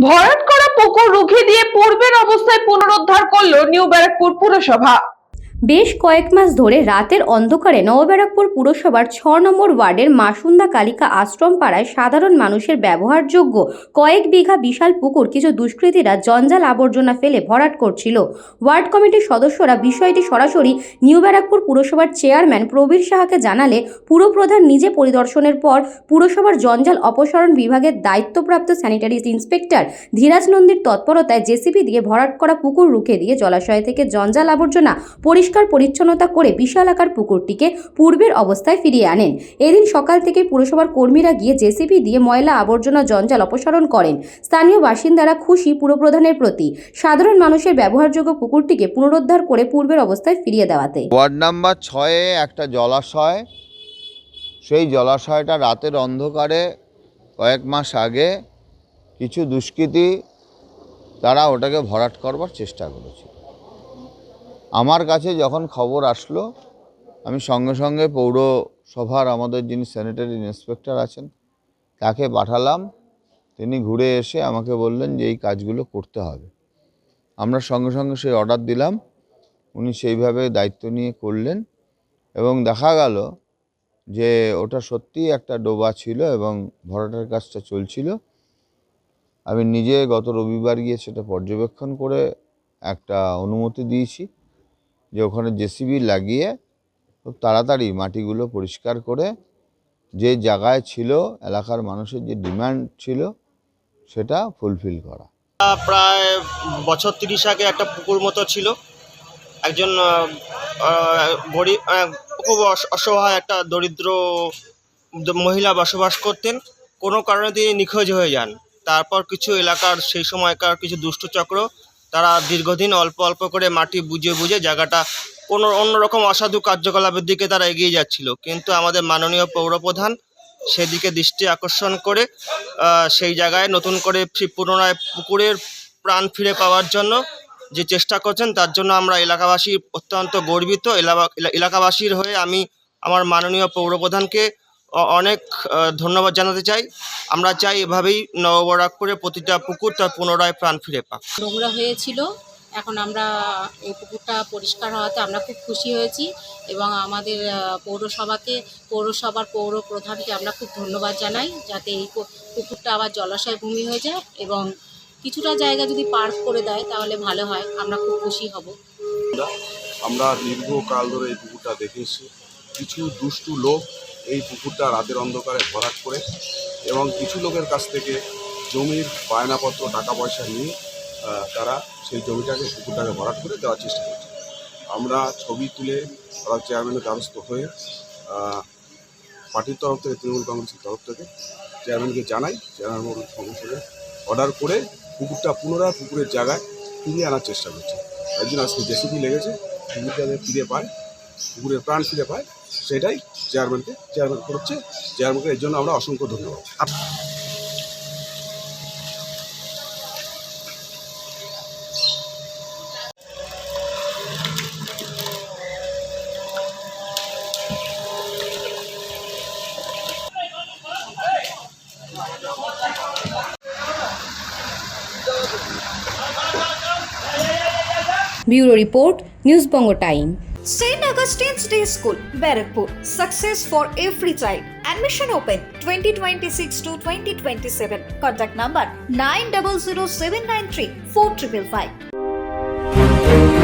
ভরাট করা পুকুর রুখে দিয়ে পূর্বের অবস্থায় পুনরুদ্ধার করল নিউ ব্যারাকপুর পুরসভা। বেশ কয়েক মাস ধরে রাতের অন্ধকারে নবব্যারাকপুর পুরসভার ৬ নম্বর ওয়ার্ডের মাসুন্দা কালিকা আশ্রম পাড়ায় সাধারণ মানুষের ব্যবহারযোগ্য কয়েক বিঘা বিশাল পুকুর কিছু দুষ্কৃতীরা জঞ্জাল আবর্জনা ফেলে ভরাট করছিল। ওয়ার্ড কমিটির সদস্যরা বিষয়টি সরাসরি নিউ ব্যারাকপুর পুরসভার চেয়ারম্যান প্রবীর সাহাকে জানালে পুরপ্রধান নিজে পরিদর্শনের পর পুরসভার জঞ্জাল অপসারণ বিভাগের দায়িত্বপ্রাপ্ত স্যানিটারি ইন্সপেক্টর ধীরাজ নন্দীর তৎপরতায় জেসিবি দিয়ে ভরাট করা পুকুর রুখে দিয়ে জলাশয় থেকে জঞ্জাল আবর্জনা পরিষ্কার পরিচ্ছন্নতা করে বিশাল আকার পুকুরটিকে পূর্বের অবস্থায় ফিরিয়ে আনেন। এদিন সকাল থেকে পুরসভার কর্মীরা গিয়ে জেসিবি দিয়ে ময়লা আবর্জনা জঞ্জাল অপসারণ করেন। স্থানীয় বাসিন্দারা খুশি পুরপ্রধানের প্রতি। সাধারণ মানুষের ব্যবহারযোগ্য পুকুরটিকে পুনরুদ্ধার করে পূর্বের অবস্থায় ফিরিয়ে দেওয়াতে। ওয়ার্ড নাম্বার 6-এ একটা জলাশয়, সেই জলাশয়টা রাতের অন্ধকারে কয়েক মাস আগে কিছু দুষ্কৃতী তারা ওটাকে ভরাট করবার চেষ্টা করেছে। আমার কাছে যখন খবর আসলো আমি সঙ্গে সঙ্গে পৌরসভার আমাদের যিনি স্যানিটারি ইন্সপেক্টর আছেন তাকে পাঠালাম। তিনি ঘুরে এসে আমাকে বললেন যে এই কাজগুলো করতে হবে। আমরা সঙ্গে সঙ্গে সেই অর্ডার দিলাম, উনি সেইভাবে দায়িত্ব নিয়ে করলেন এবং দেখা গেল যে ওটা সত্যিই একটা ডোবা ছিল এবং ভরাটের কাজটা চলছিল। আমি নিজে গত রবিবার গিয়ে সেটা পর্যবেক্ষণ করে একটা অনুমতি দিয়েছি যে ওখানে জেসিবি লাগিয়ে খুব তাড়াতাড়ি মাটিগুলো পরিষ্কার করে যে জায়গায় ছিল এলাকার মানুষের যে ডিমান্ড ছিল সেটা ফুলফিল করা। প্রায় বছর ৩০ আগে একটা পুকুর মতো ছিল। একজন গরিব খুব অসহায় একটা দরিদ্র মহিলা বসবাস করতেন। কোনো কারণে তিনি নিখোঁজ হয়ে যান। তারপর কিছু এলাকার সেই সময়কার কিছু দুষ্ট চক্র তারা দীর্ঘদিন অল্প অল্প করে মাটি বুঝে বুঝে জায়গাটা কোনো অন্যরকম অসাধু কার্যকলাপের দিকে তারা এগিয়ে যাচ্ছিল। কিন্তু আমাদের মাননীয় পৌরপ্রধান সেদিকে দৃষ্টি আকর্ষণ করে সেই জায়গায় নতুন করে পুনরায় পুকুরের প্রাণ ফিরে পাওয়ার জন্য যে চেষ্টা করছেন তার জন্য আমরা এলাকাবাসী অত্যন্ত গর্বিত। এলাকাবাসীর হয়ে আমি আমার মাননীয় পৌরপ্রধানকে অনেক ধন্যবাদ জানাতে চাই। আমরা চাই এভাবেই নবব্যারাকপুরে প্রতিটা পুকুর তার পুনরায় প্রাণ ফিরে পাক। নোংরা হয়েছিল, এখন আমরা এই পুকুরটা পরিষ্কার হওয়াতে আমরা খুব খুশি হয়েছি এবং আমাদের পৌরসভার পৌর প্রধানকে আমরা খুব ধন্যবাদ জানাই যাতে এই পুকুরটা আবার জলাশয় ভূমি হয়ে যায় এবং কিছুটা জায়গা যদি পার্ক করে দেয় তাহলে ভালো হয়, আমরা খুব খুশি হব। আমরা দীর্ঘকাল ধরে এই পুকুরটা দেখেছি। কিছু দুষ্টু লোক এই পুকুরটা রাতের অন্ধকারে ভরাট করে এবং কিছু লোকের কাছ থেকে জমির বায়নাপত্র টাকা পয়সা নিয়ে তারা সেই জমিটাকে পুকুরটাকে ভরাট করে দেওয়ার চেষ্টা করছে। আমরা ছবি তুলে ওরা চেয়ারম্যানের দ্বারস্থ হয়ে পার্টির তরফ থেকে তৃণমূল কংগ্রেসের তরফ থেকে চেয়ারম্যানকে জানাই। চেয়ারম্যান সঙ্গে সঙ্গে অর্ডার করে পুকুরটা পুনরায় পুকুরের জায়গায় ফিরিয়ে আনার চেষ্টা করছে। তাই জন্য আজকে জেসিবি লেগেছে, পুকুরটাকে ফিরে পায়, পুকুরের প্রাণ ফিরে পায়, সেটাই চেয়ারম্যান করছে। চেয়ারম্যানকে এর জন্য আমরা অসংখ্য ধন্যবাদ। Bureau report, news Banga time. St. Augustine's Day School, Barakpur. Success for every child. Admission open 2026 to 2027. Contact number 900793 4555.